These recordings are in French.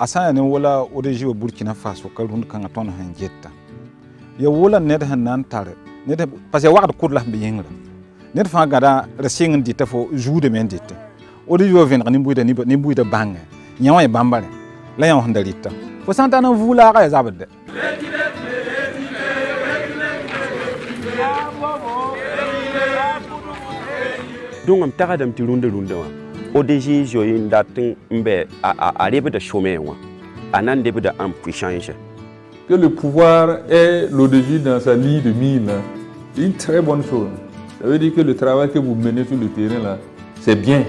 asa ne wala odeji wa Burkina Faso ka rund kan ton han jetta ya wala ned han nan tare ned parce que waqt kur la bi yengra ned fa gada resing di tafo juude men ditte odeji wa ven ni buida banga nyawa e bambare la yan handalita fo santa na vula ga zabade donc am taga dam ti runde wa ODG joyin datin mbe a rebe de chômeur wa anan debe de impuissance que le pouvoir est l'ODG dans sa ligne de mire là, c'est une très bonne chose. Ça veut dire que le travail que vous menez sur le terrain là, c'est bien.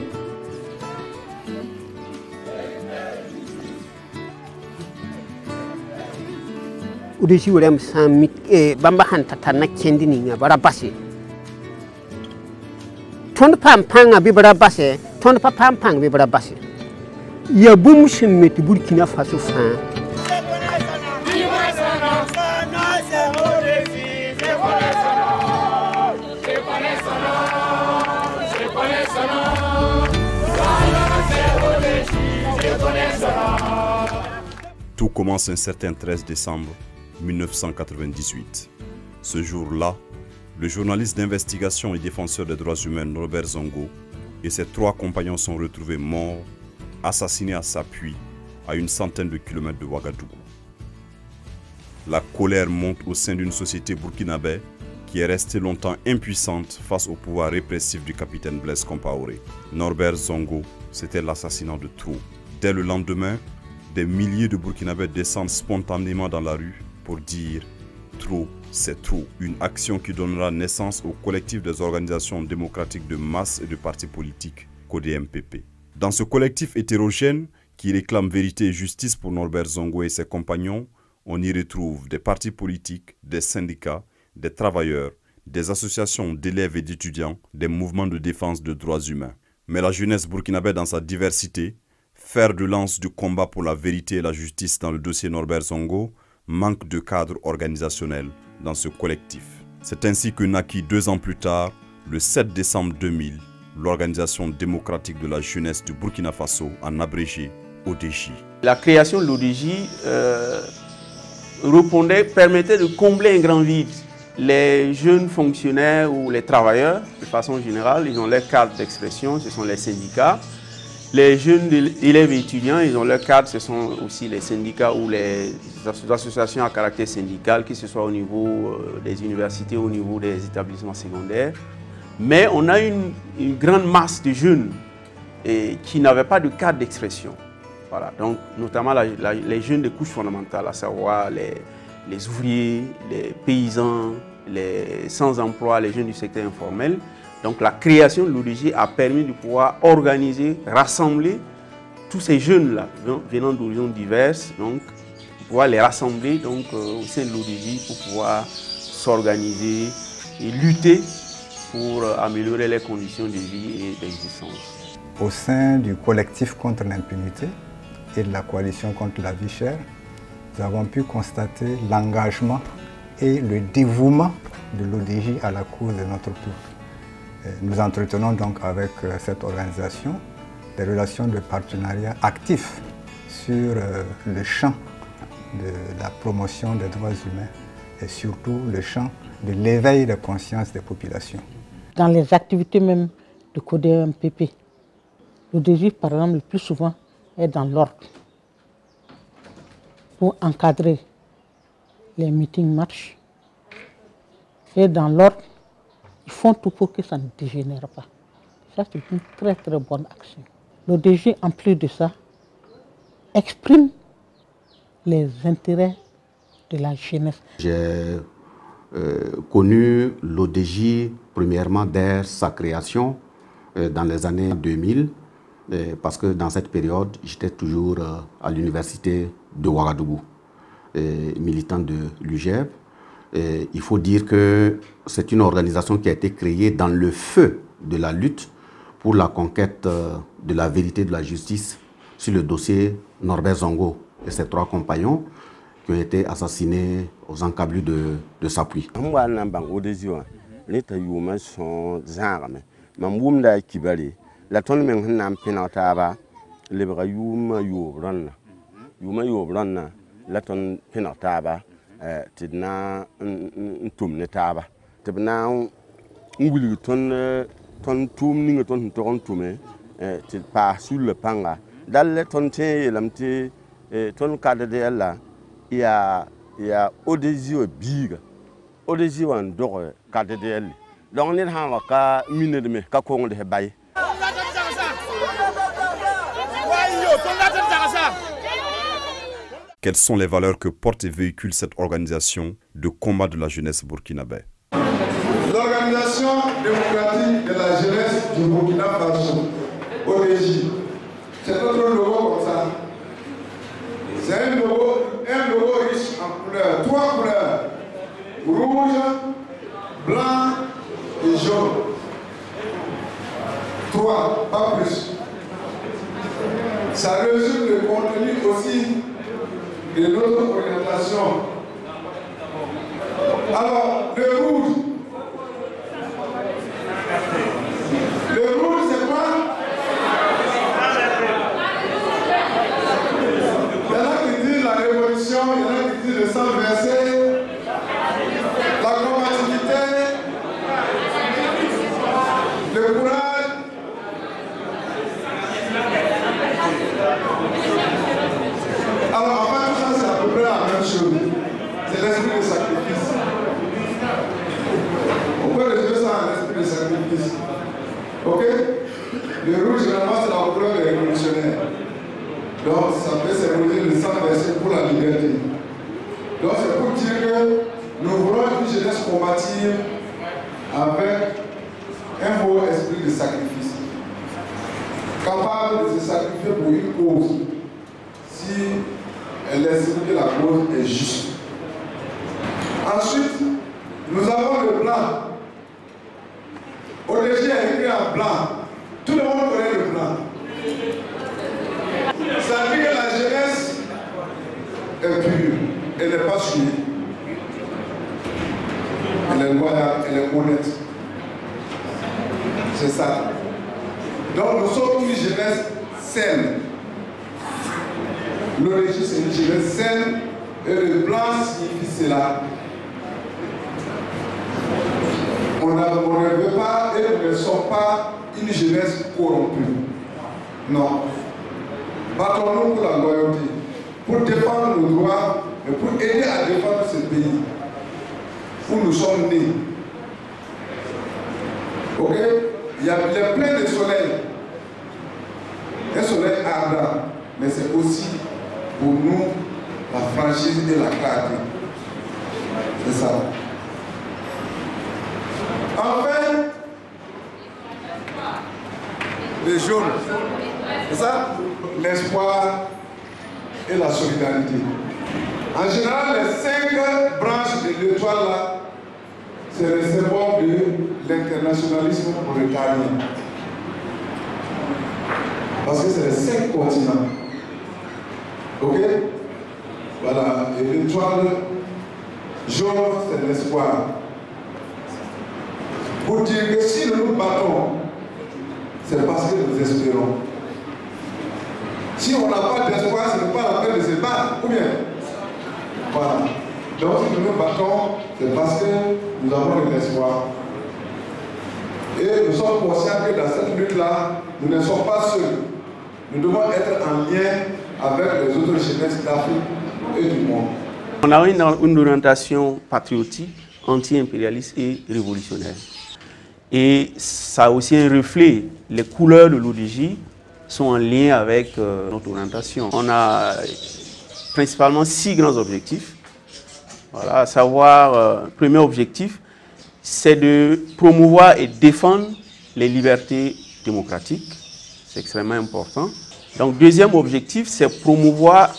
ODG urem samit bamba han tatana kendi ni ngabara basi. Ton pampang abi bara basi, ton pampang abi bara basi. Ya bum shemeti Burkina Faso fan. Tout commence un certain 13 décembre 1998. Ce jour-là, le journaliste d'investigation et défenseur des droits humains Norbert Zongo et ses 3 compagnons sont retrouvés morts, assassinés à Sapuy, à une centaine de kilomètres de Ouagadougou. La colère monte au sein d'une société burkinabé qui est restée longtemps impuissante face au pouvoir répressif du capitaine Blaise Compaoré. Norbert Zongo, c'était l'assassinat de trop. Dès le lendemain, des milliers de Burkinabés descendent spontanément dans la rue pour dire « trop, c'est trop ». Une action qui donnera naissance au collectif des organisations démocratiques de masse et de partis politiques, CODEMPP. Dans ce collectif hétérogène qui réclame vérité et justice pour Norbert Zongo et ses compagnons, on y retrouve des partis politiques, des syndicats, des travailleurs, des associations d'élèves et d'étudiants, des mouvements de défense de droits humains. Mais la jeunesse burkinabé dans sa diversité, fer de lance du combat pour la vérité et la justice dans le dossier Norbert Zongo, manque de cadre organisationnel dans ce collectif. C'est ainsi que naquit 2 ans plus tard, le 7 décembre 2000, l'Organisation démocratique de la jeunesse du Burkina Faso, en abrégé ODJ. La création de l'ODJ permettait de combler un grand vide. Les jeunes fonctionnaires ou les travailleurs, de façon générale, ils ont leur cadre d'expression, ce sont les syndicats. Les jeunes élèves et étudiants, ils ont leur cadre, ce sont aussi les syndicats ou les associations à caractère syndical, que ce soit au niveau des universités ou au niveau des établissements secondaires. Mais on a une grande masse de jeunes qui n'avaient pas de cadre d'expression. Voilà, donc notamment les jeunes de couches fondamentales, à savoir les ouvriers, les paysans, les sans-emploi, les jeunes du secteur informel. Donc la création de l'ODJ a permis de pouvoir organiser, rassembler tous ces jeunes-là, venant d'horizons diverses, donc pouvoir les rassembler donc, au sein de l'ODJ pour pouvoir s'organiser et lutter pour améliorer les conditions de vie et d'existence. Au sein du collectif contre l'impunité et de la coalition contre la vie chère, nous avons pu constater l'engagement et le dévouement de l'ODJ à la cause de notre peuple. Nous entretenons donc avec cette organisation des relations de partenariat actifs sur le champ de la promotion des droits humains et surtout le champ de l'éveil de conscience des populations. Dans les activités même de CODEMPP, l'ODJ par exemple le plus souvent est dans l'ordre pour encadrer les meetings-marches et dans l'ordre. Ils font tout pour que ça ne dégénère pas. Ça, c'est une très très bonne action. L'ODJ, en plus de ça, exprime les intérêts de la jeunesse. J'ai connu l'ODJ premièrement dès sa création dans les années 2000, parce que dans cette période, j'étais toujours à l'université de Ouagadougou, militant de l'UGEB. Il faut dire que c'est une organisation qui a été créée dans le feu de la lutte pour la conquête de la vérité et de la justice sur le dossier Norbert Zongo et ses 3 compagnons qui ont été assassinés aux encablures de Sapuy. yuma yobronna la ton pina taba tidna tumne taba tibna nguli ton tumni ton ton tume til pa sur le panga dalle ton te lamti ton cadre de la ya ODG biga ODG wan do cadre de elle donc ne ha ka mine de me ka ko de bay. Quelles sont les valeurs que porte et véhicule cette organisation de combat de la jeunesse burkinabé? L'Organisation démocratique de la jeunesse du Burkina Faso, ODJ, c'est notre logo comme ça. C'est un logo riche en couleurs, 3 couleurs, rouge, blanc et jaune. 3, pas plus. Ça résume le contenu aussi de notre orientation. Alors, le rouge c'est quoi? Il y en a qui disent la révolution, il y en a qui disent le sang versé, la combativité, le courage. Alors, en fait, tout ça, c'est à peu près la même chose. C'est l'esprit de sacrifice. On peut résumer ça en esprit de sacrifice. Ok? Le rouge, généralement, c'est la couleur des révolutionnaires. Donc, ça peut symboliser le sang versé pour la liberté. Donc, c'est pour dire que nous voulons une jeunesse combative avec un haut esprit de sacrifice. Capable de se sacrifier pour une cause, si elle estime que la cause est juste. Ensuite, nous avons le blanc. ODJ a écrit en blanc. Tout le monde connaît le blanc. Ça dit que la jeunesse est pure. Elle n'est pas souillée. Elle est loyale, elle est honnête. C'est ça. Donc nous sommes une jeunesse saine. L'ODJ c'est une jeunesse saine et le blanc signifie cela. On ne veut pas et nous ne sommes pas une jeunesse corrompue. Non. Battons-nous pour la loyauté, pour défendre nos droits et pour aider à défendre ce pays où nous sommes nés. Ok? Il y a plein de soleil. Un soleil ardent, mais c'est aussi pour nous la franchise et la clarté. C'est ça. Enfin, les jaunes, c'est ça? L'espoir et la solidarité. En général, les 5 branches de l'étoile là, c'est le symbole de l'internationalisme mauritanien. Parce que c'est les 5 continents. Ok? Voilà. Et l'étoile jaune, c'est l'espoir. Pour dire que si nous nous battons, c'est parce que nous espérons. Si on n'a pas d'espoir, ce n'est pas la peine de se battre, ou bien? Voilà. Donc si nous nous battons, c'est parce que nous avons de l'espoir. Et nous sommes conscients que dans cette lutte-là, nous ne sommes pas seuls. Nous devons être en lien avec les autres jeunesses d'Afrique et du monde. On a une orientation patriotique, anti-impérialiste et révolutionnaire. Et ça a aussi un reflet. Les couleurs de l'ODJ sont en lien avec notre orientation. On a principalement 6 grands objectifs. Voilà, à savoir, premier objectif, c'est de promouvoir et défendre les libertés démocratiques. C'est extrêmement important. Donc, deuxième objectif, c'est promouvoir,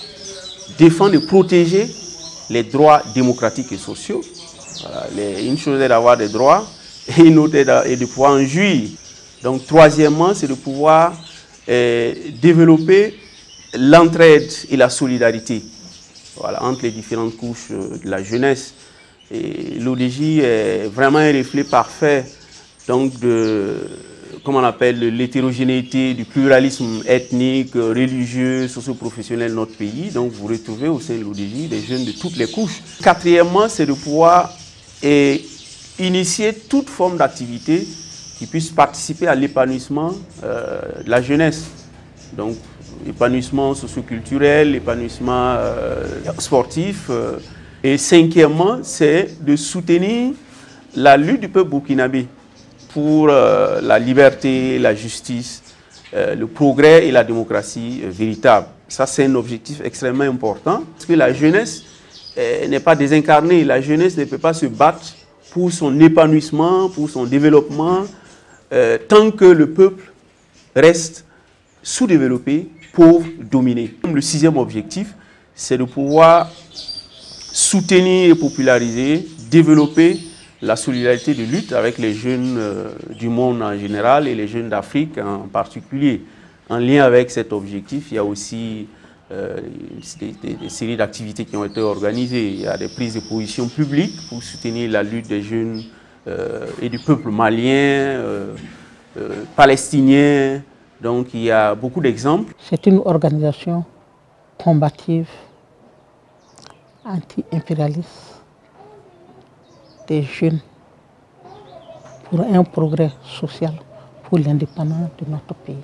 défendre et protéger les droits démocratiques et sociaux. Voilà, une chose est d'avoir des droits et une autre est de pouvoir en jouir. Donc, troisièmement, c'est de pouvoir développer l'entraide et la solidarité, voilà, entre les différentes couches de la jeunesse. Et l'ODJ est vraiment un reflet parfait donc, de comme on appelle, l'hétérogénéité, du pluralisme ethnique, religieux, socio-professionnel de notre pays. Donc vous retrouvez au sein de l'ODJ des jeunes de toutes les couches. Quatrièmement, c'est de pouvoir initier toute forme d'activité qui puisse participer à l'épanouissement de la jeunesse. Donc l'épanouissement socio-culturel, l'épanouissement sportif. Et cinquièmement, c'est de soutenir la lutte du peuple burkinabé pour la liberté, la justice, le progrès et la démocratie véritable. Ça, c'est un objectif extrêmement important, parce que la jeunesse n'est pas désincarnée. La jeunesse ne peut pas se battre pour son épanouissement, pour son développement, tant que le peuple reste sous-développé, pauvre, dominé. Le sixième objectif, c'est de pouvoir soutenir et populariser, développer la solidarité de lutte avec les jeunes du monde en général et les jeunes d'Afrique en particulier. En lien avec cet objectif, il y a aussi des séries d'activités qui ont été organisées. Il y a des prises de position publiques pour soutenir la lutte des jeunes et du peuple malien, palestinien. Donc il y a beaucoup d'exemples. C'est une organisation combative, anti-impérialiste, des jeunes pour un progrès social, pour l'indépendance de notre pays.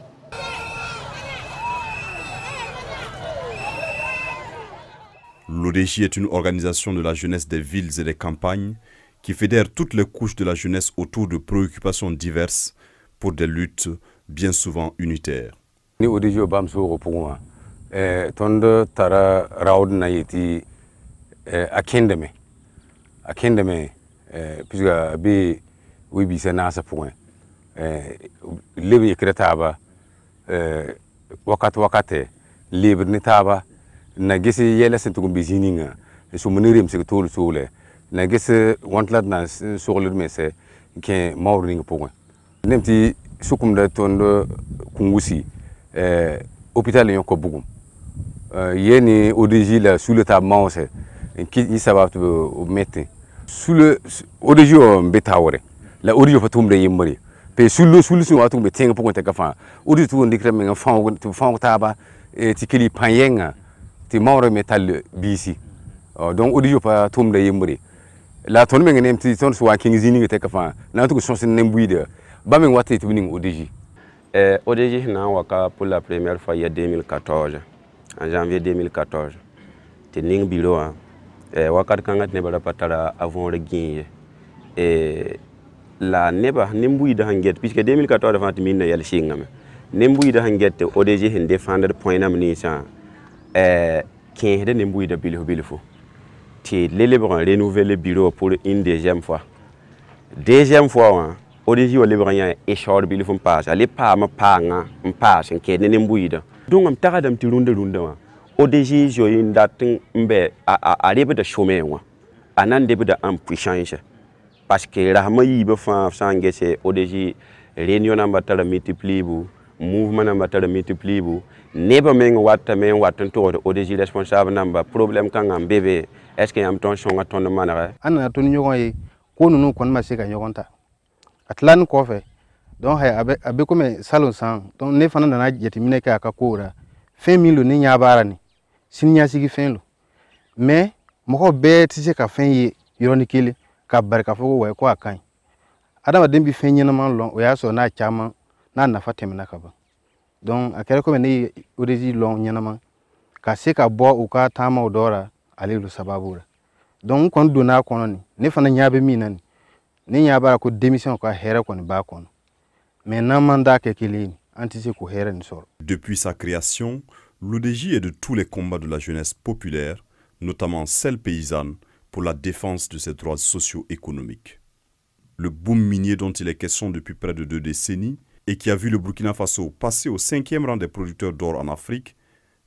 L'ODJ est une organisation de la jeunesse des villes et des campagnes qui fédère toutes les couches de la jeunesse autour de préoccupations diverses pour des luttes bien souvent unitaires. Ni ODJ bamso pour moi, tonde tara raud na yeti akendeme, puisque be oui bisa nasa point, libre yekretaba, wakate libre netaba. Na gese yela sentu bizininga so menirim se tol sole na gese wantlat na sole mese ke mawring point nemti sukum da tondo kungusi hôpital yon ko bugum yeni ODJ la sous le table mawse ki ni sabab to mette sous le ODJ betawre la ODJ fatum de yimri pe sous le watu be tenga point ka fa ODJ to ndikre men fa taba ti kili panyenga ti mawre metal bisi donc ODJ pa tum de yimri la ton men nem ti ton so waking zini te ka fa na to so sen nembuide ba men watte ti binin ODJ ODJ na waka pour la première fois il y a 2014 en janvier 2014 te ning bureau wakat kangat ne bara patara avant le gain la neba nembuide hanget puisque 2014 avant ti minna yal singame nembuide hanget ODJ hen défendre point nam ni sa qui de n'embouille de bilfo. Tu renouveler le bureau pour une deuxième fois. Deuxième fois, ODJ au Librien et short bilfo passe. Allez pas ma panga, un passe, qui est n'embouille. Donc, on t'a d'un petit runde. ODJ joue date à début de chômage. Un début d'impuissance. Parce que la maille de fin sangue, ODJ réunion en bataille multiplie. Mouvement en bataille multiplie. Neba men watan to ODJ responsable namba problème kan am bébé est-ce que am ton songa ton manara ana ton nyogon yi ko nunu kon ma se ka nyogon ta atlan ko fe donc hay abe ko me salon sang donc ne fana na jeti mine ka ko ra fin milo ni nya bara ni sin nya sigi fin lo mais moko be ti se ka fin yi yoni kili ka barka fo we ko akan adama dembi fin nyina man lon o ya so na chama na na fatemna ka ba. Donc, à quel moment ni ODJ long nyanama, kasi ka bo ou ka tama odora ali lu sababura. Donc, quand donna kononi, ne fana nyabe minani, ne nyaba ko démission ko hera ko ni ba kono. Mais nan mandat ke kilini, antisi ko hera ni soro. Depuis sa création, l'ODJ est de tous les combats de la jeunesse populaire, notamment celle paysanne, pour la défense de ses droits socio-économiques. Le boom minier dont il est question depuis près de 2 décennies et qui a vu le Burkina Faso passer au 5e rang des producteurs d'or en Afrique,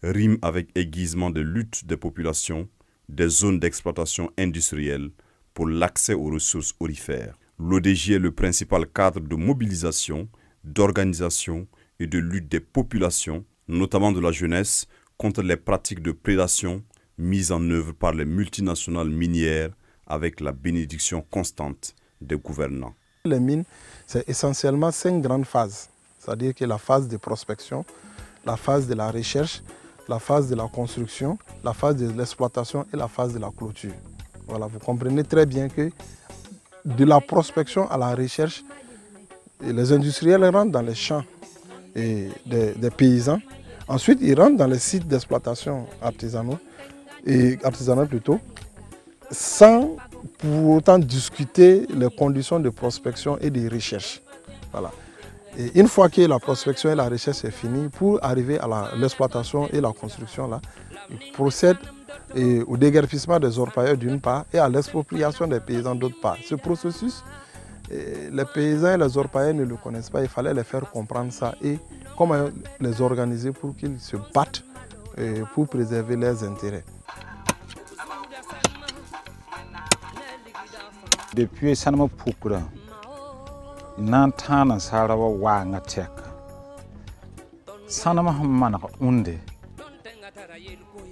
rime avec aiguisement de lutte des populations, des zones d'exploitation industrielle pour l'accès aux ressources aurifères. L'ODJ est le principal cadre de mobilisation, d'organisation et de lutte des populations, notamment de la jeunesse, contre les pratiques de prédation mises en œuvre par les multinationales minières avec la bénédiction constante des gouvernants. Les mines, c'est essentiellement 5 grandes phases. C'est-à-dire que la phase de prospection, la phase de la recherche, la phase de la construction, la phase de l'exploitation et la phase de la clôture. Voilà, vous comprenez très bien que de la prospection à la recherche, les industriels rentrent dans les champs des paysans. Ensuite, ils rentrent dans les sites d'exploitation artisanaux, sans pour autant discuter les conditions de prospection et de recherche. Voilà. Et une fois que la prospection et la recherche est finie, pour arriver à l'exploitation et la construction, là, ils procèdent au déguerpissement des orpailleurs d'une part et à l'expropriation des paysans d'autre part. Ce processus, les paysans et les orpailleurs ne le connaissent pas, il fallait les faire comprendre ça et comment les organiser pour qu'ils se battent pour préserver leurs intérêts. Depuis Sanama Pukura, Nantana Sarawa Wanga Tek Sanama Manaka Unde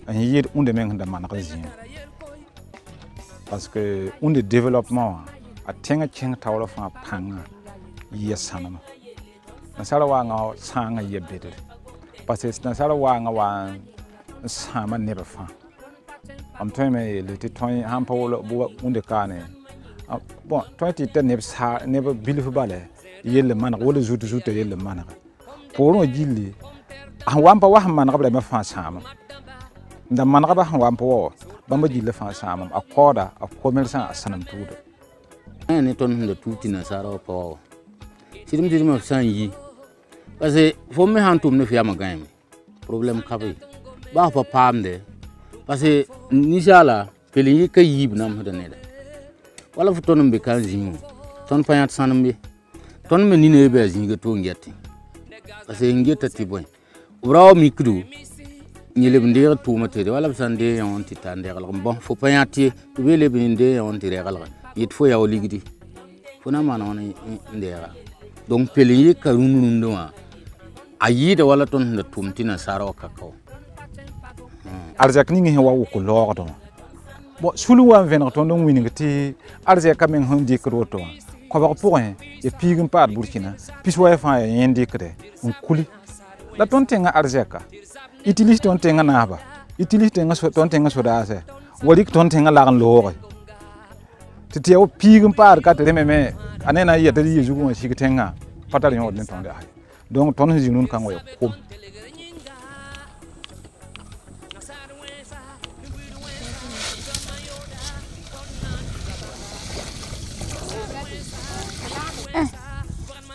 and yet Unde Mengda Manakazin. Parce que Unde développement a Tenga Cheng Tower of Panga, yes, Sanama. Nasarawa sang a year better. But it's Nasarawanga one Sama never found. I'm telling me, little toy hamper Unde Carne. Bon, 2010 never believe ballet. Yell man, all the zoot yell man. Poor Gilly. And one power man of the Fan the man of one poor, Bamba Gilla Fan Sam, a quarter of commerce and San Tudo. And it on the two in a sorrow power. She didn't of San Ye. But say, for me, hand to me, Fiamma game. Problem copy. Bapa palm there. But say, Nishala, Pelika Yib Nam the Nether. Wala fu tonum be kan zimu ton payat sanum be ton me ni ne be zinga to ngeti parce que ngeta ti boy uraw mi kudu ni le binde to mate wala sande yon ti tande gal bon fu payati to be le binde yon ti regal yit fo yaw ligidi fu na mana wona ndera donc peli ka runu ndwa ayida wala ton da tumtina saro kakao arzak ni ngi wa ko lordo bon sulu wa ven ton don winning ti arze ka men hon dikro to ko ba point e pigin par burkina pis wa fa yen dikre on kuli la ton tenga arze ka utilise ton tenga naba utilise tenga so ton tenga so da se wali ton tenga la lo ti o pigin par ka te meme anena yeta yi jugu ma shi tenga patal yon den ton da donc ton jinun kan wa ko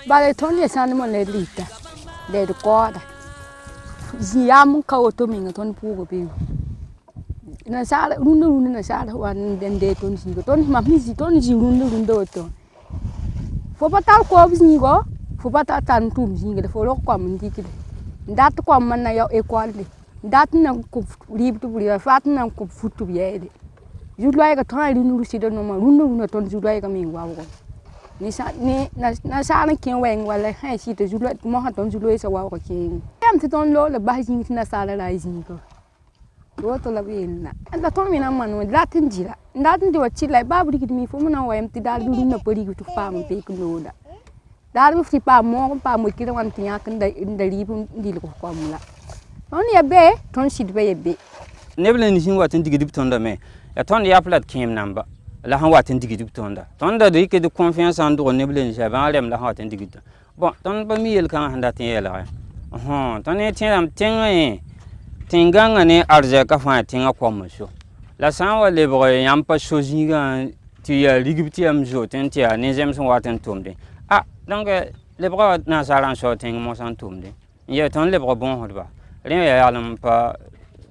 Bale Tony Sanimo Lelita, de Corda. Ziam Kaoto Mingaton Pugo. In a sala, Runda in a sala, one then day to Zigoton, Mamisi Tony Rundoto. For Patal Cobbs Nigo, for Patatan Tombs, the follow common ticket. That common now equality. That no could leave to be a fatten and cook food to be added. You like a time in Lucida no more, Runda ton you like a mean wow. Nasana can wang while I see the Zulat Mohaton Zulu a walk king. I'm to don't load the bashing in a salarizing. Go to la villa. And the Tomina man with Latin Jilla. Nothing to a chill like Babri me for now empty that doing a body to farm and take load. That will flip out more palm with kid one thing in the living deal of formula. Only a bear, don't sit by a bit. Never anything what in the deep thunder me. A ton the apple came number. La hawat indigidu tonda tonda de ke de confiance en do neblen jabalem la hawat indigidu bon ton ba mi el kan handa tiela ton e tiam tenga tinganga ne arja ka fa tinga komso la sanwa le bro yam pa sojiga ti ya ligibti am jo tentia ne jem son waten tomde donc le bro na saran so tinga mo san tomde ye ton le bro bon hodba rien ya alam pa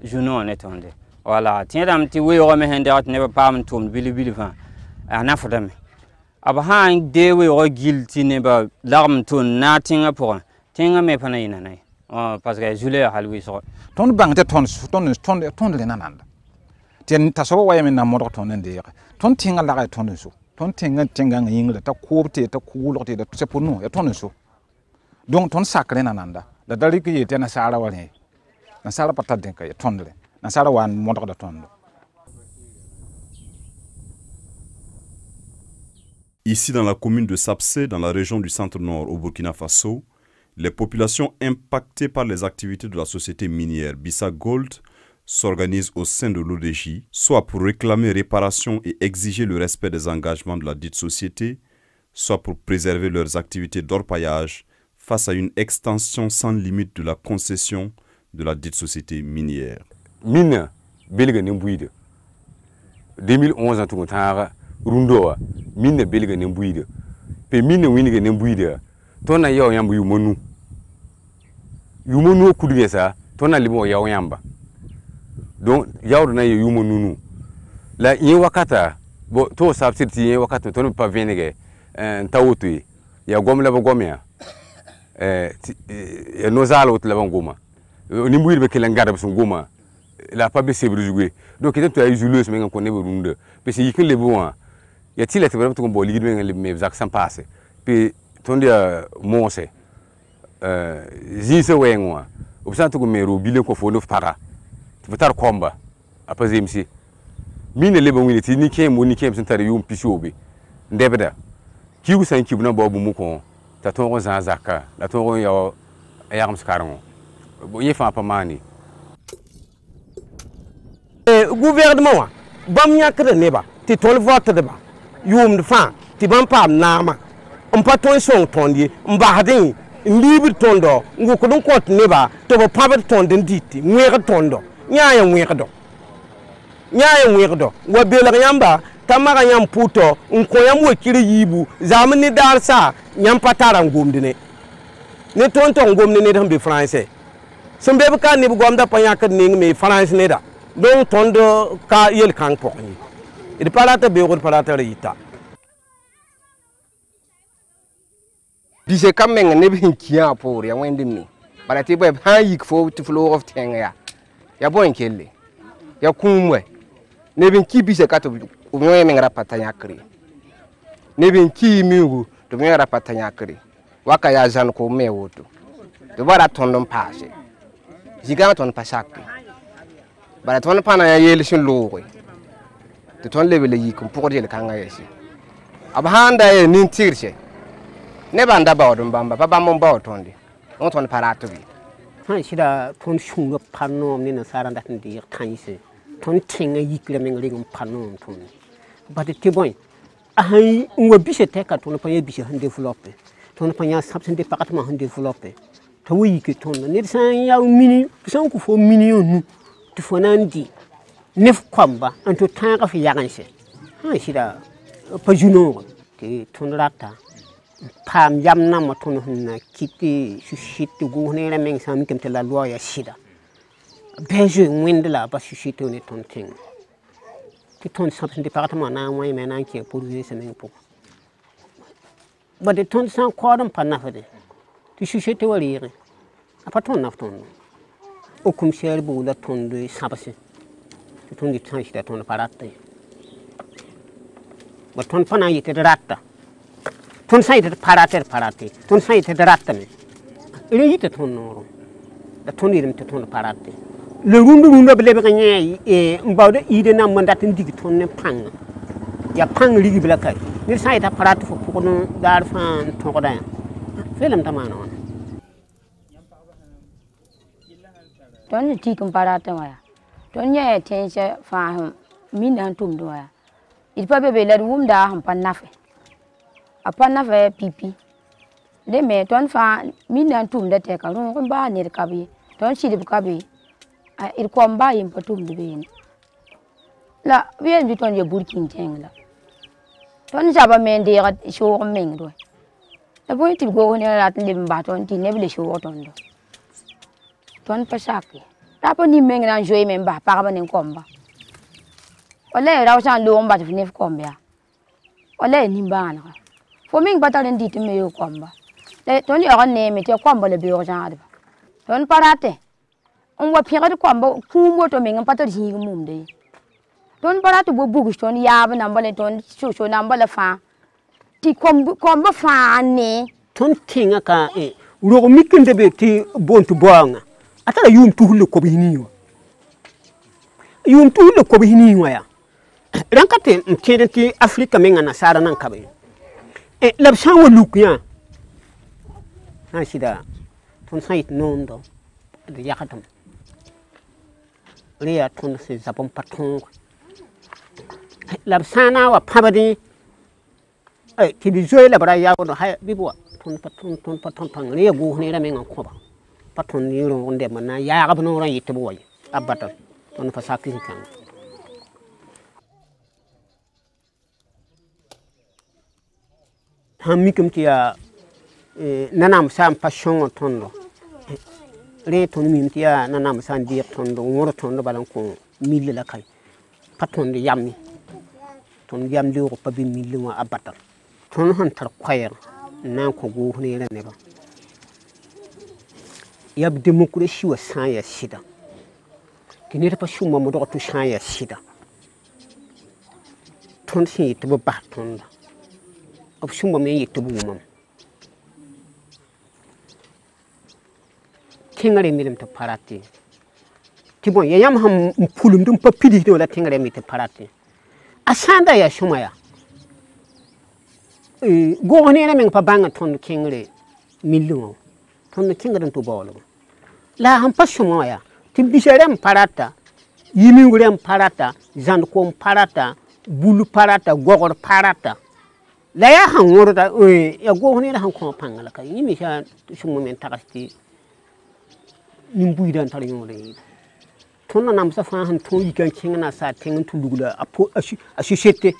juno ne tonde voilà tiendam ti we o me hende at never pam tum bili fa ana fodame aba han de we o guilty never larm to nothing pour tinga me fa na ina nay parce que jule halwi so ton bang te ton le nananda tien taso wa yeme na modo ton ndere ton tinga la ton so ton tinga ngingla ta koopte ta kuulote da c'est pour nous et ton so donc ton sacré nananda da dali ki yete na sala wale na sala patade ka ton le na sala wan modo da ton Ici, dans la commune de Sapsé, dans la région du centre-nord au Burkina Faso, les populations impactées par les activités de la société minière Bissa Gold s'organisent au sein de l'ODJ, soit pour réclamer réparation et exiger le respect des engagements de la dite société, soit pour préserver leurs activités d'orpaillage face à une extension sans limite de la concession de la dite société minière. Mine, belga n'embouide. 2011 en tout cas, Rundoa, mine belga n'embouide. Pe mine winige n'embouide. Tona yao yamba yumonu. Yumonu kudige sa, tona libo yao yamba. Donc yao na yumonu nu. La yen wakata, bo to sabsiti yen wakata tona pa venege. Tawotu ya gom la gomia ya nozala ot la goma ni mbuir be kelen garab sun goma la pa be sebre jouer donc il ay jouleuse mais ko ne berunde parce que yikin le bon ya ti la te ko bo ligi men le me zak sans passer puis ton dia monse zise wenwa obsanto ko mero bile ko fo no para tu tar komba apa zemsi mine le bon ti ni kem sun tar yum pisobe ndebeda kiwu san kiwu na bobu muko ta tongo za zaka la tongo yo ayam skarango bo yefa pa mani gouvernement bam nyakre neba ti tol vote de ba yum de fa ti bam pam nama on pa ton son tondi mbahadin libre tondo nguko don kot neba to bo paber tonden diti ngwere tondo nyaaya ngwere do wa bela yamba tamara yam puto nko yam wakiri yibu zamani darsa yam patara ngomdine ne tonto ngomne ne dambe français sembe ka ne bu gomda panya ka ne me français ne da donc tondo ka yel kan pokni il parata be ko parata rita bise kameng ne bin kiya por ya wende mi parati be ha yik fo to flow of tenga ya boy kelle ya kumwe ne bin ki bise ka to umwe mengra patanya kri ne bin ki miugu to mengra patanya kri waka ya jan ko me woto to bara tondon passe jiga ton pasakki bara ton pana ya yel shin lowe to ton lebele yi ko pour yel kanga yesi abhanda e nin tirche ne banda ba odum bamba baba mon ba otonde on ton parato bi han shida ton shunga panno ni na saranda ndi kanise ton tinga yikle mengri ngum panno ton but te boy ahay ngo bise te ka ton pa bise han développer ton pa ya sabsen département han développer to wi ke ton ne san ya mini san ku fo million nu to fo nandi nef kwamba anto tanga fi yaganse ha shida pa juno ke ton rata pam yamna ma ton hunna kiti sushiti go ne la meng sam kem te la loi ya shida beje windla ba sushiti ne ton ting ton sabsen département na moy men qui pour vivre semaine pour but ton sans cordon pas nafade tu chuchete walire apa ton nafton o commissaire bu la ton de sabase ton di change da ton parate but ton pana yete ratta ton sai de parate ton sai de ratta me il yete ton noro da ton irim te ton parate le rundu bele be gagné e mbawde ide na mandat ndigi ton ne pang ya pang ligi bela kay ni sai ta paratu fo ko no dar fan to ko dan felam tamana on ton ti kum parata waya ton ye tense fa min han tum do waya il pa be la wum da han panafe apana fe pipi de me ton fa min han tum da te ka ron ko ba ni ka bi ton shidi ka bi il komba yim patum de ben la bien du ton ye burkin tengla ton jaba men de rat show meng do la boy ti go ne rat lim ba ton ti ne bile show ton do ton pasaki la po ni meng na joy men ba pa ba nen komba ole ra san lo mba ti ne komba ole ni ba na fo meng ba ta len di ti me yo komba le ton yo ne me ti komba le bi o jan ada ton parate on va pire de kwamba kumo to menga pato hinga mumde don para to bugu ton yaba na mbale ton shosho na mbale fa ti komba fa ne ton tinga ka e uro mikende be ti bontu boanga atala yum tuhule ko bihiniwa ya rankate mtende ti afrika menga na sara nan kabe L'absent au loukien. Ainsi, ton site non de Yakatam. Léa ton ses sapons patron. L'absent à Pabadi. Qui dit jouer la braille à la bibois. Ton patron, les go near a cover. Patron near on them, and I have no right to boy. A butter on the Sakin. Hamikum tia nanam sam passion tondo. Reton mintia nanam san dear tondo, or tondo balanco, mille la kai. Patron the yammy. Ton yam do pabi million a butter. Ton hunter choir, nanko go near never. Yab democracy was science sida. Can you pursue my mother to shine sida? Ton see to be baton. Of some me to woman. Tingere made to parati. Tibon, yam hum pullum dum papidi to la tingere me to parati. Asanda ya shumaya. Go on in a bang ton the kingly million. Ton the kingdom to ball. La hampashumoya. Tibisherem parata. Yimurem parata. Zankom parata. Bulu parata. Gogor parata. La ya hangor da ya go ne da hankon pangala ka yimi sha shu moment takasti nimbu idan tar yo le tonna nam sa fa han ton yikan kinga sa tin tulugula apo ashushete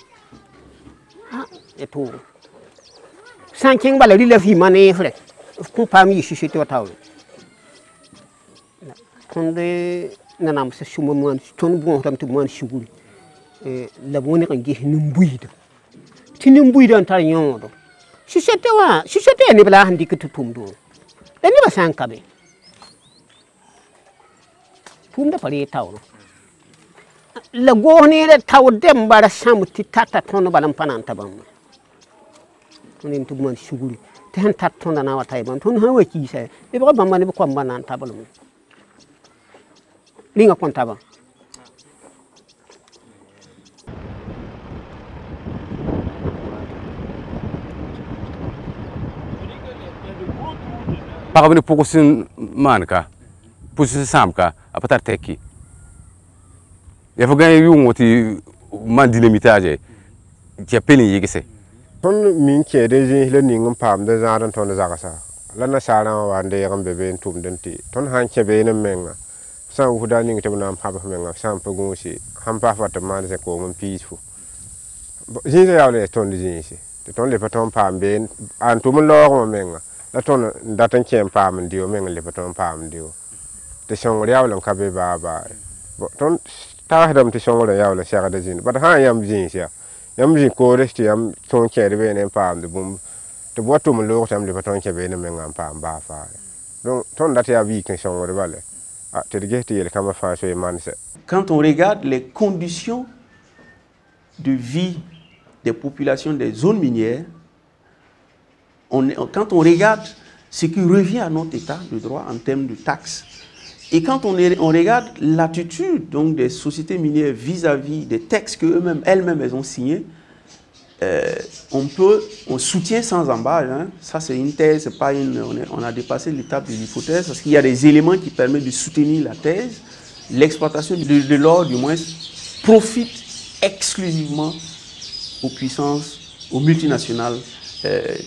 ha eto san king bala ri la fi mane fre ko pami shushete wataw tonde nanam sa shu moment ton bon tam tu man shugul la boni kan gi nimbu idan Tinim buidan tar yondo. Shishete ni bla handi ke tutumdo. Ni ba sankabe. Tumda pare tawo. La goni le taw dem bara samuti tata tono balam pananta bam. Tonim tu man shuguri. Ten tat tona na watay bam ton ha waki se. E ba bam ne ko banan tabalum. Linga kontaba. Pak ni pokusin man ka, pokusin sam ka, apatar teki. Ya faut gagner yung oti man dynamitage, qui appelle yegese. Ton min ke de je le ningum pam de zaran ton zakasa. La na sara wa de yam bebe tum denti. Ton han ke be ne menga. San uda ning te nam ha ba menga, san pogun si, ham pa fata man se ko mon peaceful. Je ya le ton de jinsi. Ton le paton pam be an tum lo ko menga. La ton datan kem pam dio men le paton pam dio te songol yawlan kabe baba ton ta hadam te songol yawla shaga de jin but ha yam jin sia yam jin ko resti yam ton kede be ne pam de bum te botum lo tam le paton kebe ne men am pam ba fa donc ton data ya vi ken songol bale ah te de gesti yel kama fa so man se. Quand on regarde les conditions de vie des populations des zones minières, quand on regarde ce qui revient à notre état de droit en termes de taxes, et quand on regarde l'attitude donc des sociétés minières vis-à-vis des textes que elles-mêmes elles ont signés, on soutient sans embâche. Hein. Ça c'est une thèse, c'est pas on a dépassé l'étape de l'hypothèse parce qu'il y a des éléments qui permettent de soutenir la thèse. L'exploitation de l'or, du moins, profite exclusivement aux puissances, aux multinationales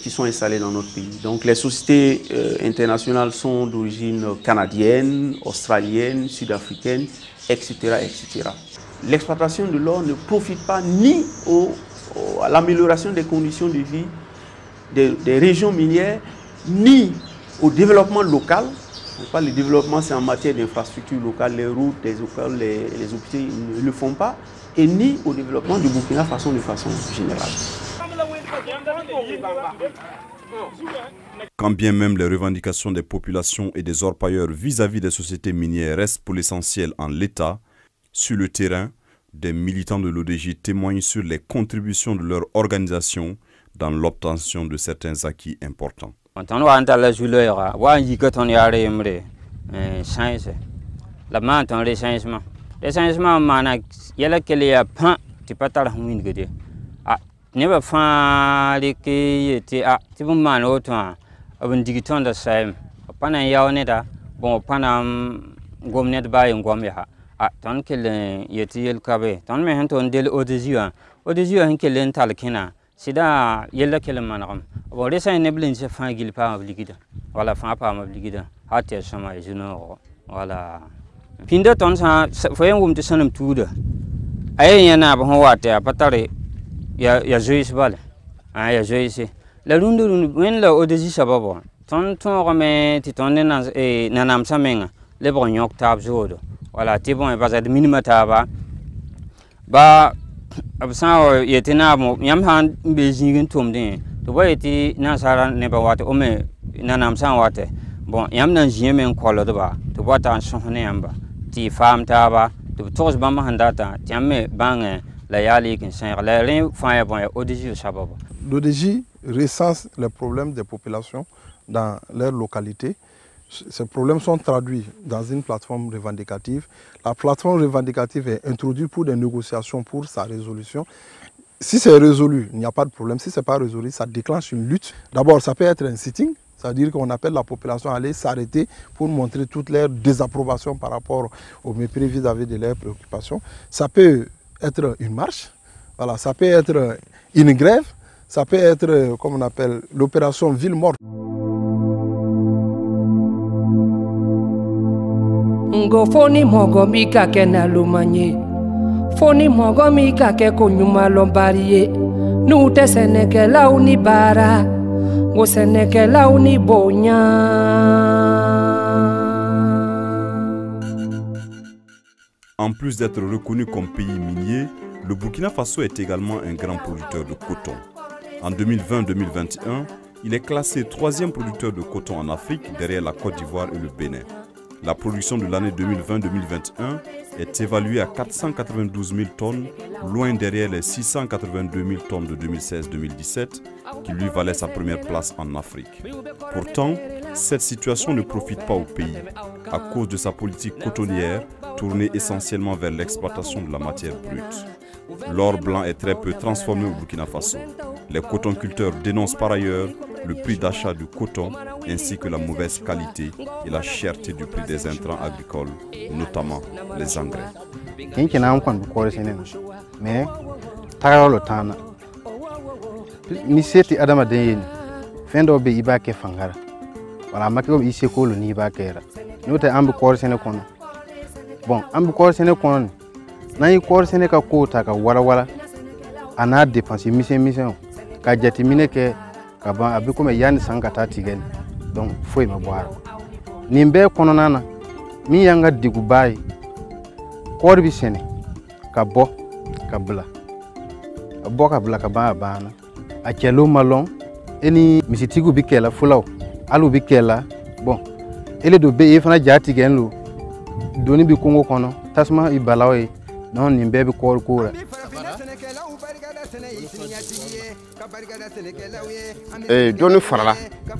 qui sont installés dans notre pays. Donc les sociétés internationales sont d'origine canadienne, australienne, sud-africaine, etc. etc. L'exploitation de l'or ne profite pas ni à l'amélioration des conditions de vie des régions minières, ni au développement local. Le développement, c'est en matière d'infrastructures locales, les routes, les écoles, les hôpitaux, ils ne le font pas, et ni au développement du Burkina Faso de façon générale. Quand bien même les revendications des populations et des orpailleurs vis-à-vis des sociétés minières restent pour l'essentiel en l'état, sur le terrain, des militants de l'ODJ témoignent sur les contributions de leur organisation dans l'obtention de certains acquis importants. neba fa le ke yete a ti bu man o to abun digiton da sai pana yawo ne da bon pana gomnet ba yin gom ya a ton kele yete yel kabe ton me han ton del odezia han kele tal kina sida yella kele manam bo re sai ne blin se fa gil pa obligida wala fa pa obligida hatia sama juno wala pinda ton sa foyen wum te sanam tuda ay yana ba ho wata patare ya joyis bale ya joyis la rundu wen la odezi sababo ton me ti ton na nam samenga le bon yok tab jodo wala ti bon ba za minima taba ba absa yetina mo yam han be jingin tomde to ba yeti na sara ne ba wata o me na nam san wata bon yam nan jimen kolo do ba to ba ta sohne yamba ti fam taba to tos ba ma handata tiamme bange la yali kin sen la rin fa bon odiji sababo. L'ODJ recense les problèmes des populations dans leur localité. Ces problèmes sont traduits dans une plateforme revendicative. La plateforme revendicative est introduite pour des négociations pour sa résolution. Si c'est résolu, il n'y a pas de problème. Si ce n'est pas résolu, ça déclenche une lutte. D'abord, ça peut être un sitting, c'est-à-dire qu'on appelle la population à aller s'arrêter pour montrer toute leur désapprobation par rapport au mépris vis-à-vis de leurs préoccupations. Ça peut être une marche, voilà, ça peut être une grève, ça peut être, comme on appelle, l'opération ville morte. Ngo foni mogo mika ke na lumanye foni mogo mika ke kunyuma lombariye nute seneke launi bara ngo seneke launi bonya. En plus d'être reconnu comme pays minier, le Burkina Faso est également un grand producteur de coton. En 2020-2021, il est classé 3e producteur de coton en Afrique derrière la Côte d'Ivoire et le Bénin. La production de l'année 2020-2021 est évaluée à 492 000 tonnes, loin derrière les 682 000 tonnes de 2016-2017 qui lui valaient sa première place en Afrique. Pourtant, cette situation ne profite pas au pays à cause de sa politique cotonnière tournée essentiellement vers l'exploitation de la matière brute. L'or blanc est très peu transformé au Burkina Faso. Les cotonculteurs dénoncent par ailleurs le prix d'achat du coton ainsi que la mauvaise qualité et la cherté du prix des intrants agricoles, notamment les engrais. Mais taralo tana ni seti adama den fendo be ibake fangara wala makko ise ko lo ni bakera nota ambu korsene kono bon ambu korsene kono na yi korsene ka ko ta ka wala wala ana dépenser mission ka jati mineke ka ba abi ko me yani sangata tigen donc foi ma boara nimbe kono nana mi yanga digu bay korbi sene ka bo ka bla bo ka bla ka ba bana a kelo malon eni misitigu bikela fulaw alu bikela bon ele do be fana jati genlu doni bi kongo kono tasma ibalawe non nimbe bi kor kura doni farala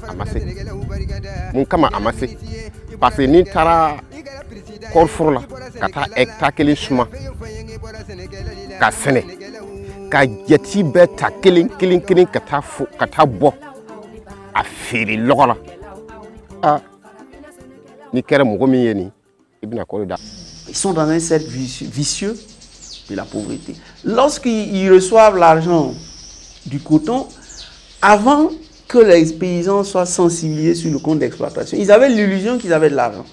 amase mun kama amase parce que ni tara korfur la kata hectare kelen suma ka sene ka jeti beta kelen kata bo a firi logola a ni kere mo gomi yeni ibna ko da. Ils sont dans un cercle vicieux de la pauvreté. Lorsqu'ils reçoivent l'argent du coton, avant que les paysans soient sensibilisés sur le compte d'exploitation, ils avaient l'illusion qu'ils avaient de l'argent.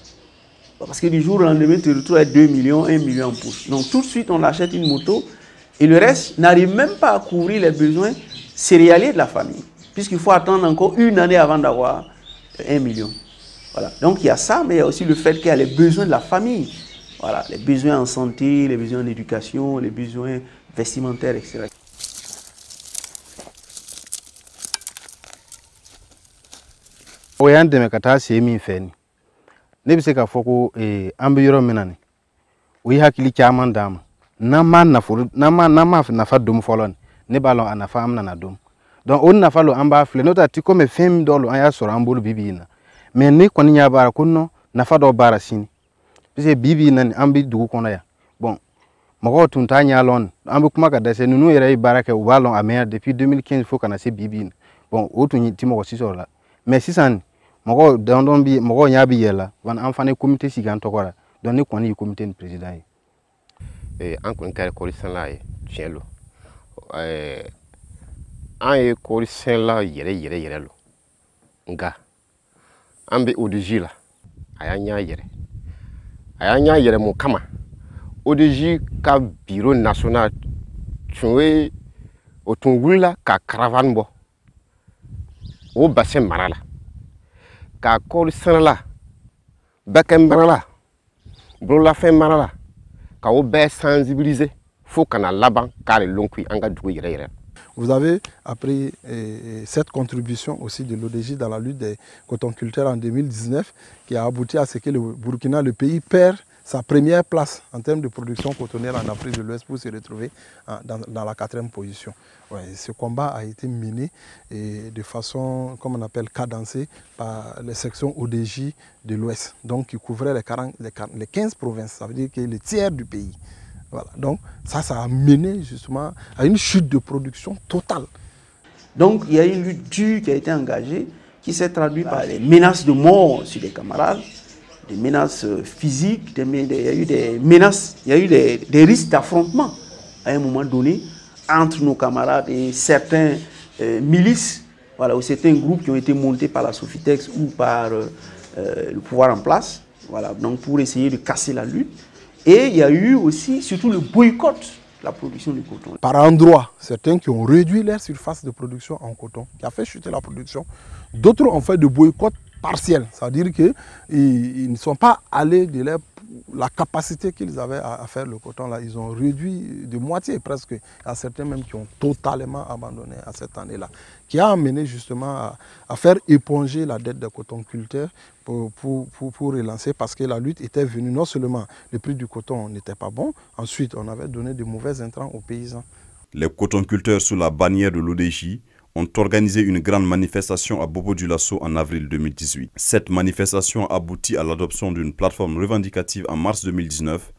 Parce que du jour au lendemain, tu te retrouves avec 2 millions, 1 million en poche. Donc tout de suite, on achète une moto et le reste n'arrive même pas à couvrir les besoins céréaliers de la famille. Puisqu'il faut attendre encore une année avant d'avoir 1 million. Voilà. Donc il y a ça, mais il y a aussi le fait qu'il y a les besoins de la famille. Voilà, les besoins en santé, les besoins en éducation, les besoins vestimentaires, etc. Oyande me kata se mi feni ne bi se ka foko ambi yoro menane wi hakili chaman dama na ma na fa dum folon ne balon anafa amna na dum donc on na fa lo amba fle nota ti comme fem dolo aya soro ambulu bibina mais ne kon nya bara kunno na fa do bara sini parce que bibi nan ambi dugu kono ya bon Mago tunta nyalon ambe kuma ka dase nunu yere baraka walon amer depuis 2015 faut kana se bibine. Bon otu ni timo ko sisola. Mais sisan mago don bi mago nyabi yela wan enfane comité sigan tokora. Don ni kwani comité président. An kun kare kori san la ye tiɲɛ lo an ye kori sɛn la yɛrɛ lo nka an bɛ ODG la a y'an ɲa yɛrɛ mun kama ODG ka bureau national tun ye o tun wulila ka caravane bɔ o bassin mara la ka kori sɛnɛ la bɛkɛ mara la bololafɛn mara la ka o bɛɛ sensibiliser fo kana laban k'ale lonkui an ka dugu yɛrɛ. Vous avez appris cette contribution aussi de l'ODJ dans la lutte des cotonculteurs en 2019 qui a abouti à ce que le Burkina, le pays, perd sa première place en termes de production cotonnière en Afrique de l'Ouest pour se retrouver dans la 4e position. Ouais, ce combat a été mené de façon, comme on appelle, cadencée par les sections ODJ de l'Ouest, donc qui couvraient les 15 provinces, ça veut dire que le tiers du pays. Voilà. Donc ça a mené justement à une chute de production totale. Donc il y a une lutte dure qui a été engagée, qui s'est traduite par les menaces de mort sur les camarades, des menaces physiques, il y a eu des menaces, il y a eu des risques d'affrontement à un moment donné entre nos camarades et certains milices, voilà, ou certains groupes qui ont été montés par la Sofitex ou par le pouvoir en place, voilà, donc pour essayer de casser la lutte. Et il y a eu aussi surtout le boycott de la production du coton. Par endroits, certains qui ont réduit leur surface de production en coton, qui a fait chuter la production. D'autres ont fait de boycott partiel, c'est-à-dire qu'ils ne sont pas allés de la capacité qu'ils avaient à faire le coton. Là, ils ont réduit de moitié presque. Il y a certains même qui ont totalement abandonné à cette année-là, qui a amené justement à faire éponger la dette des cotonculteurs pour relancer, parce que la lutte était venue, non seulement le prix du coton n'était pas bon, ensuite on avait donné de mauvais intrants aux paysans. Les cotonculteurs sous la bannière de l'ODJ ont organisé une grande manifestation à Bobo-Dioulasso en avril 2018. Cette manifestation aboutit à l'adoption d'une plateforme revendicative en mars 2019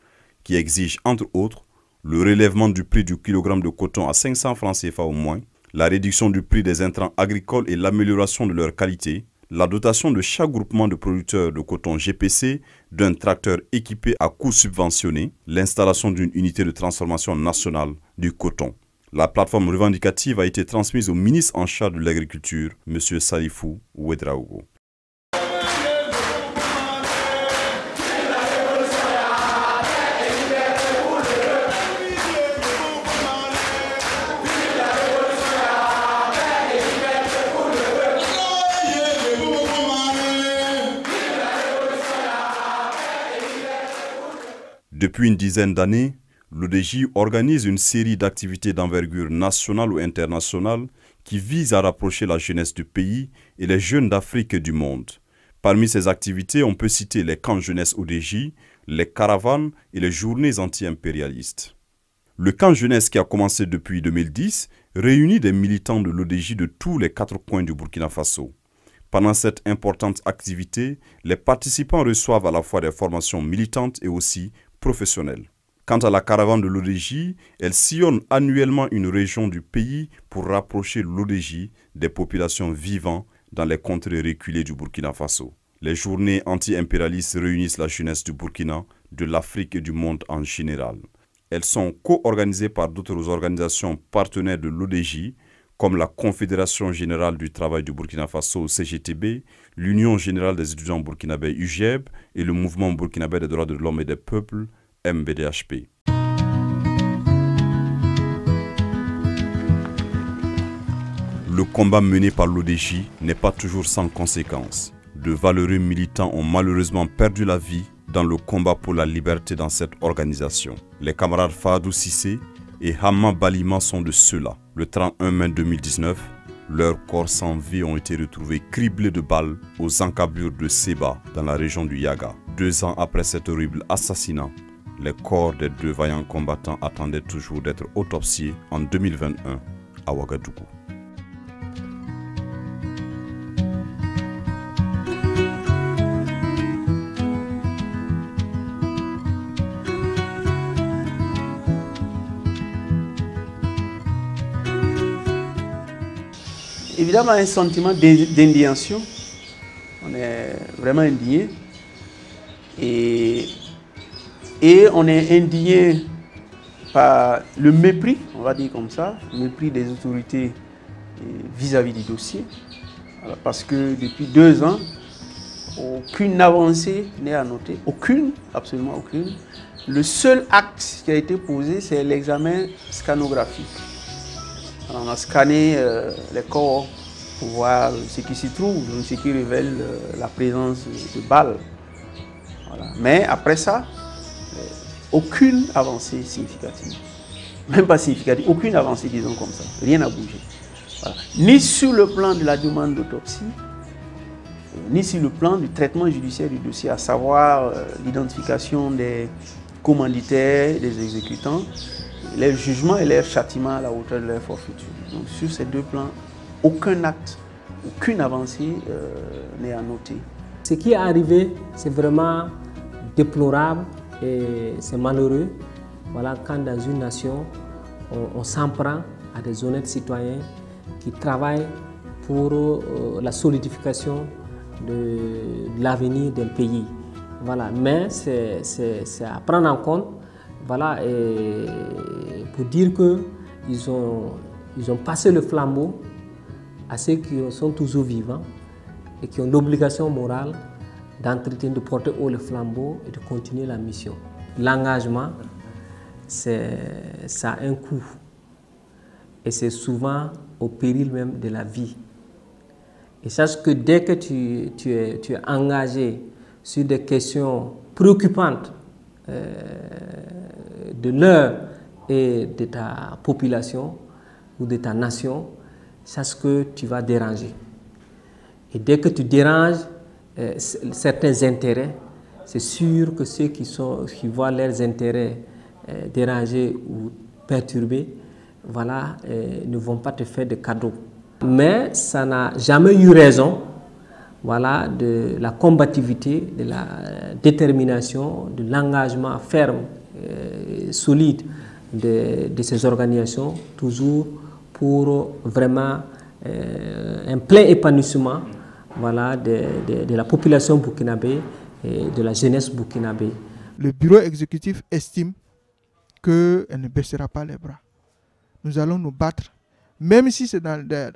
qui exige, entre autres, le relèvement du prix du kilogramme de coton à 500 francs CFA au moins, la réduction du prix des intrants agricoles et l'amélioration de leur qualité, la dotation de chaque groupement de producteurs de coton GPC d'un tracteur équipé à coût subventionné, l'installation d'une unité de transformation nationale du coton. La plateforme revendicative a été transmise au ministre en charge de l'agriculture, M. Salifou Ouedraogo. Depuis une dizaine d'années, l'ODJ organise une série d'activités d'envergure nationale ou internationale qui visent à rapprocher la jeunesse du pays et les jeunes d'Afrique et du monde. Parmi ces activités, on peut citer les camps jeunesse ODJ, les caravanes et les journées anti-impérialistes. Le camp jeunesse qui a commencé depuis 2010 réunit des militants de l'ODJ de tous les 4 coins du Burkina Faso. Pendant cette importante activité, les participants reçoivent à la fois des formations militantes et aussi professionnelles. Quant à la caravane de l'ODJ, elle sillonne annuellement une région du pays pour rapprocher l'ODJ des populations vivant dans les contrées reculées du Burkina Faso. Les journées anti-impérialistes réunissent la jeunesse du Burkina, de l'Afrique et du monde en général. Elles sont co-organisées par d'autres organisations partenaires de l'ODJ, comme la Confédération Générale du Travail du Burkina Faso, CGTB, l'Union Générale des étudiants burkinabés, UGEB, et le Mouvement burkinabé des droits de l'homme et des peuples, MBDHP. Le combat mené par l'ODJ n'est pas toujours sans conséquences. De valeureux militants ont malheureusement perdu la vie dans le combat pour la liberté dans cette organisation. Les camarades Fadou Sissé et Hamma Balima sont de ceux-là. Le 31 mai 2019, leurs corps sans vie ont été retrouvés criblés de balles aux encablures de Seba dans la région du Yaga. 2 ans après cet horrible assassinat, les corps des 2 vaillants combattants attendaient toujours d'être autopsiés en 2021 à Ouagadougou. évidemment un sentiment d'indignation. On est vraiment indigné. Et on est indigné par le mépris, on va dire comme ça, le mépris des autorités vis-à-vis du dossier. Alors, parce que depuis 2 ans, aucune avancée n'est à noter. Aucune, absolument aucune. Le seul acte qui a été posé, c'est l'examen scanographique. Alors, on a scanné les corps pour voir ce qui s'y trouve, ce qui révèle la présence de balles. Voilà. Mais après ça, aucune avancée significative. Même pas significative, aucune avancée, disons comme ça. Rien n'a bougé. Voilà. Ni sur le plan de la demande d'autopsie, ni sur le plan du traitement judiciaire du dossier, à savoir l'identification des commanditaires, des exécutants, les jugements et les châtiments à la hauteur de leur forfaiture. Donc sur ces 2 plans, aucun acte, aucune avancée n'est à noter. Ce qui est arrivé, c'est vraiment déplorable et c'est malheureux. Voilà, quand dans une nation, on s'en prend à des honnêtes citoyens qui travaillent pour la solidification de l'avenir d'un pays. Voilà, mais c'est à prendre en compte, voilà, et pour dire qu'ils ont passé le flambeau à ceux qui sont toujours vivants et qui ont l'obligation morale d'entretenir, de porter haut le flambeau et de continuer la mission. L'engagement, ça a un coût et c'est souvent au péril même de la vie. Et sache que dès que tu es engagé sur des questions préoccupantes de l'heure et de ta population ou de ta nation, sache que tu vas déranger. Et dès que tu déranges certains intérêts, c'est sûr que ceux qui voient leurs intérêts dérangés ou perturbés, voilà, ne vont pas te faire de cadeaux. Mais ça n'a jamais eu raison, voilà, de la combativité, de la détermination, de l'engagement ferme, solide de ces organisations, toujours pour vraiment un plein épanouissement, voilà, de la population burkinabé et de la jeunesse burkinabé. Le bureau exécutif estime qu'elle ne baissera pas les bras. Nous allons nous battre. Même si c'est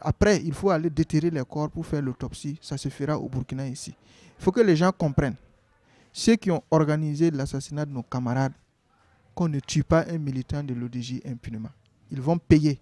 après, il faut aller déterrer les corps pour faire l'autopsie, ça se fera au Burkina ici. Il faut que les gens comprennent. Ceux qui ont organisé l'assassinat de nos camarades, qu'on ne tue pas un militant de l'ODJ impunément. Ils vont payer.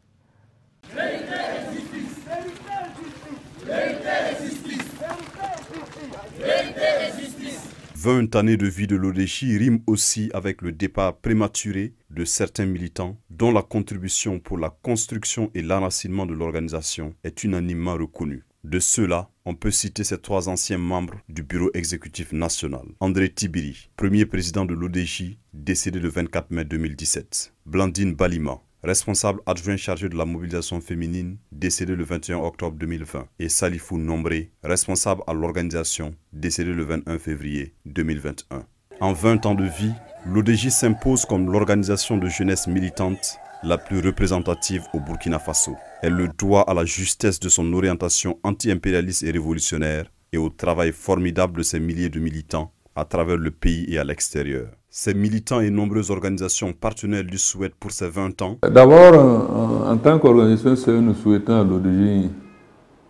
20 années de vie de l'ODJ riment aussi avec le départ prématuré de certains militants dont la contribution pour la construction et l'enracinement de l'organisation est unanimement reconnue. De ceux-là, on peut citer ces 3 anciens membres du bureau exécutif national. André Tibiri, premier président de l'ODJ, décédé le 24 mai 2017. Blandine Balima, responsable adjoint chargé de la mobilisation féminine, décédé le 21 octobre 2020, et Salifou Nombré, responsable à l'organisation, décédé le 21 février 2021. En 20 ans de vie, l'ODJ s'impose comme l'organisation de jeunesse militante la plus représentative au Burkina Faso. Elle le doit à la justesse de son orientation anti-impérialiste et révolutionnaire et au travail formidable de ses milliers de militants à travers le pays et à l'extérieur. Ces militants et nombreuses organisations partenaires lui souhaitent pour ces 20 ans. D'abord, en tant qu'organisation, nous souhaitons à l'ODJ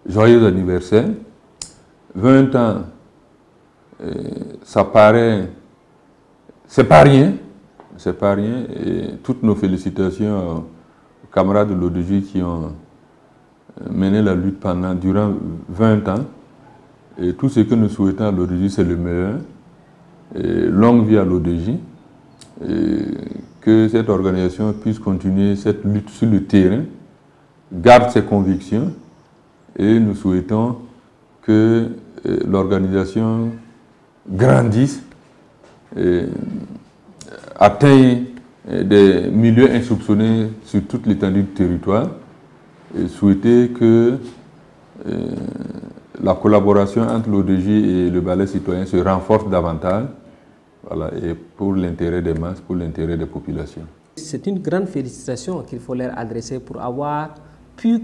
joyeux anniversaire. 20 ans, ça paraît, c'est pas rien. C'est pas rien. Et toutes nos félicitations aux camarades de l'ODJ qui ont mené la lutte durant 20 ans. Et tout ce que nous souhaitons à l'ODJ, c'est le meilleur. Et longue vie à l'ODJ, que cette organisation puisse continuer cette lutte sur le terrain, garde ses convictions et nous souhaitons que l'organisation grandisse, atteigne des milieux insoupçonnés sur toute l'étendue du territoire et souhaiter que la collaboration entre l'ODJ et le ballet citoyen se renforce davantage, voilà, et pour l'intérêt des masses, pour l'intérêt des populations. C'est une grande félicitation qu'il faut leur adresser pour avoir pu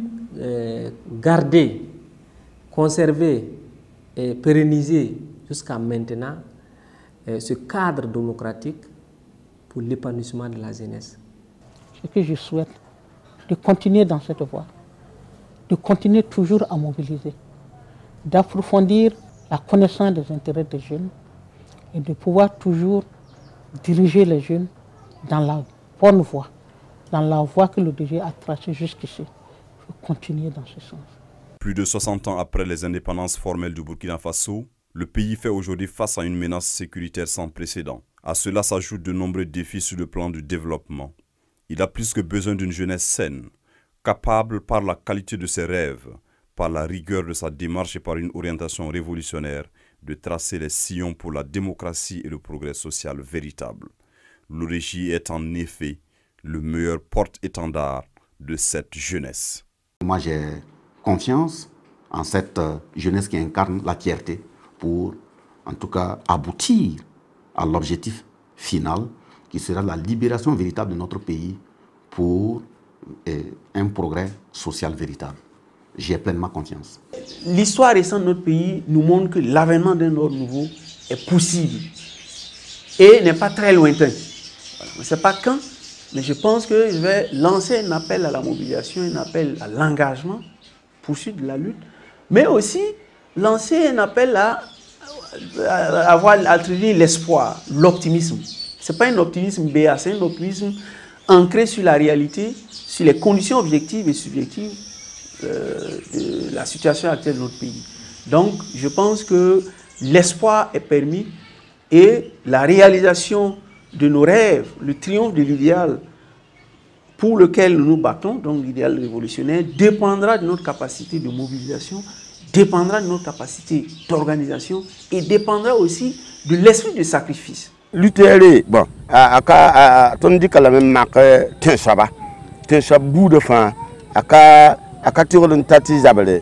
garder, conserver et pérenniser jusqu'à maintenant ce cadre démocratique pour l'épanouissement de la jeunesse. Ce que je souhaite, de continuer dans cette voie, de continuer toujours à mobiliser, d'approfondir la connaissance des intérêts des jeunes et de pouvoir toujours diriger les jeunes dans la bonne voie, dans la voie que le DG a tracée jusqu'ici. Il faut continuer dans ce sens. Plus de 60 ans après les indépendances formelles du Burkina Faso, le pays fait aujourd'hui face à une menace sécuritaire sans précédent. À cela s'ajoutent de nombreux défis sur le plan du développement. Il a plus que besoin d'une jeunesse saine, capable par la qualité de ses rêves, par la rigueur de sa démarche et par une orientation révolutionnaire, de tracer les sillons pour la démocratie et le progrès social véritable. L'ODJ est en effet le meilleur porte-étendard de cette jeunesse. Moi j'ai confiance en cette jeunesse qui incarne la fierté pour en tout cas aboutir à l'objectif final qui sera la libération véritable de notre pays pour un progrès social véritable. J'ai pleinement confiance. L'histoire récente de notre pays nous montre que l'avènement d'un ordre nouveau est possible et n'est pas très lointain. Voilà. Je ne sais pas quand, mais je pense que je vais lancer un appel à la mobilisation, un appel à l'engagement, poursuite de la lutte, mais aussi lancer un appel à attribuer l'espoir, l'optimisme. Ce n'est pas un optimisme béat, c'est un optimisme ancré sur la réalité, sur les conditions objectives et subjectives de la situation actuelle de notre pays. Donc, je pense que l'espoir est permis et la réalisation de nos rêves, le triomphe de l'idéal pour lequel nous nous battons, donc l'idéal révolutionnaire, dépendra de notre capacité de mobilisation, dépendra de notre capacité d'organisation et dépendra aussi de l'esprit de sacrifice. Lutter, bon, on dit que la même marque, t'es un bout de fin, akatiro den tati zabale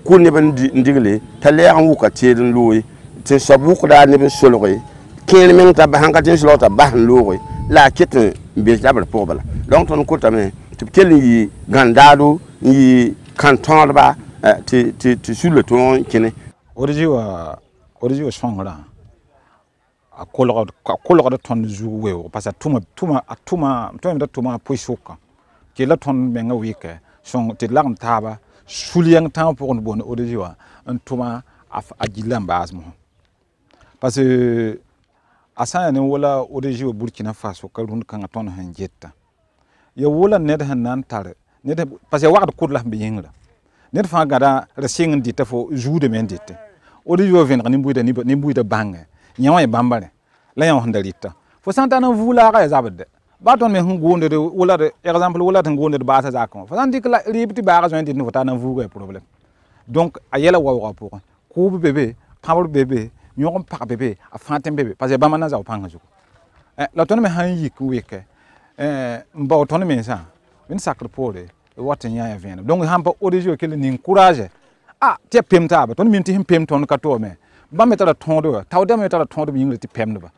ko ne ban ndigle tale an wuka tedin loyi tin sabu ko da ne be solore ken men ta ba hanka tin slota ba loyi la ketin be zabal pobala donc ton ko tamen to kelli gandado ni canton ba ti sur le ton kene orijiwa shongla akologod ton zuwe parce que tuma poisoka ke la ton menga wike son te lam taba suliang tan pour une bonne orijiwa un tuma agilan basmo parce que asa ne wala orijiwa Burkina Faso kalun kan ton hanjetta ya wala ned hanan tare ned parce que waqt kudla be yingra ned fa gada resing dit fo jude men dit orijiwa ven ni buida bange nyawa bambare la yan handalita fo santana vula ga zabade baton me hungonde de wala de exemple wala de hungonde de basa zakon fa santi que la ribti baga jointe ni vota na vuga problème donc ayela wa pour ko bébé pamol bébé ñokom pak bébé a fantem bébé parce que bamana za panga juko la ton me han yik weke mba ton me sa min sacre pole wata nya ya vena donc hampa audio que ni encourage te pemta ba ton min ti pem ton ka to me ba metala ton do tawde metala ton do yingle ti pem ba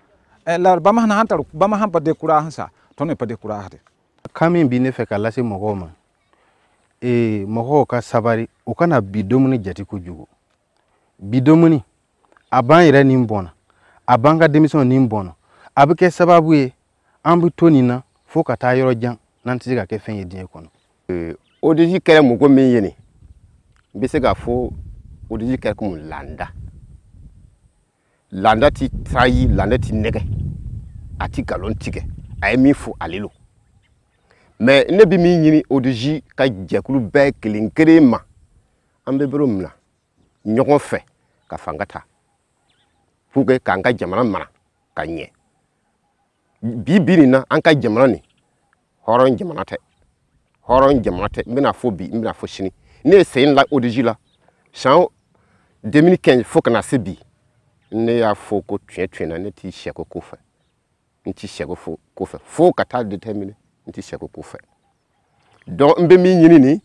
la bama han hantar bama han pa de courage sa ton pas de courage kamin bi ne fe kala se mogo ma mogo ka sabari o kana bidomuni jati ko jugo bidomuni aban ira ni mbona abanga démission ni mbona abike sababu e ambu tonina fo ka ta yoro jan nan ti ga ke fen yedin ko no odiji kere mo ko min yene bi se ga fo odiji kere ko landa ti trahi landa ti nege ati galon tige ay mi fu alilo mais ne bi mi yini odiji ka jekulu be kilinkere ma ambe bromna nyoko fe ka fangata fuge kanga jamana mara kanye bibiri na anka jamana ni horon jamana te mina fo bi mina fo shini ne sein la odiji la chan 2015 fo kana se bi ne ya fo ko tue na ne ti sheko ko fa nti sheko ko fa fo kata determine nti sheko ko fa donc mbe mi nyini ni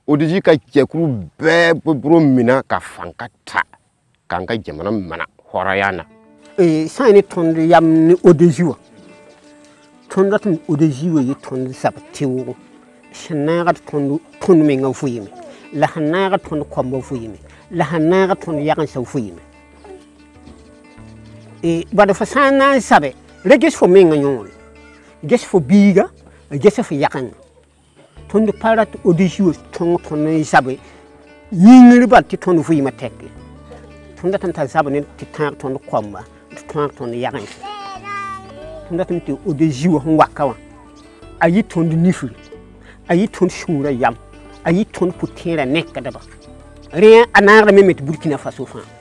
odiji ka jekuru be bro mina ka fankata kanga jamana mana horayana sani ton yam ni odiji wa ton datum odiji wa yi ton sabtewo sẽn tõnd menga vɩɩme la sẽn naagd tõnd kõmba vɩɩme la sẽn naagd tõnd yagensã vɩɩme bad fo sã n na n sabe ra ges fo menga yõore ges fo biiga ges fo yagenga tõnd pa rat odg tõng tõnd n zabe yĩngr bal tɩ tõnd vɩɩmã tɛke tõnd dat n tar zab ne tɩ tãag tõnd kõmba tɩ tãag tõnd yagense tõnd dat n tɩ odg wã sẽn waka wã a yɩ tõnd nifr a yɩ tõnd sũurã yam a yɩ tõnd pʋ-tẽerã nekdba rẽ a naagdame me tɩ burkina faso fãa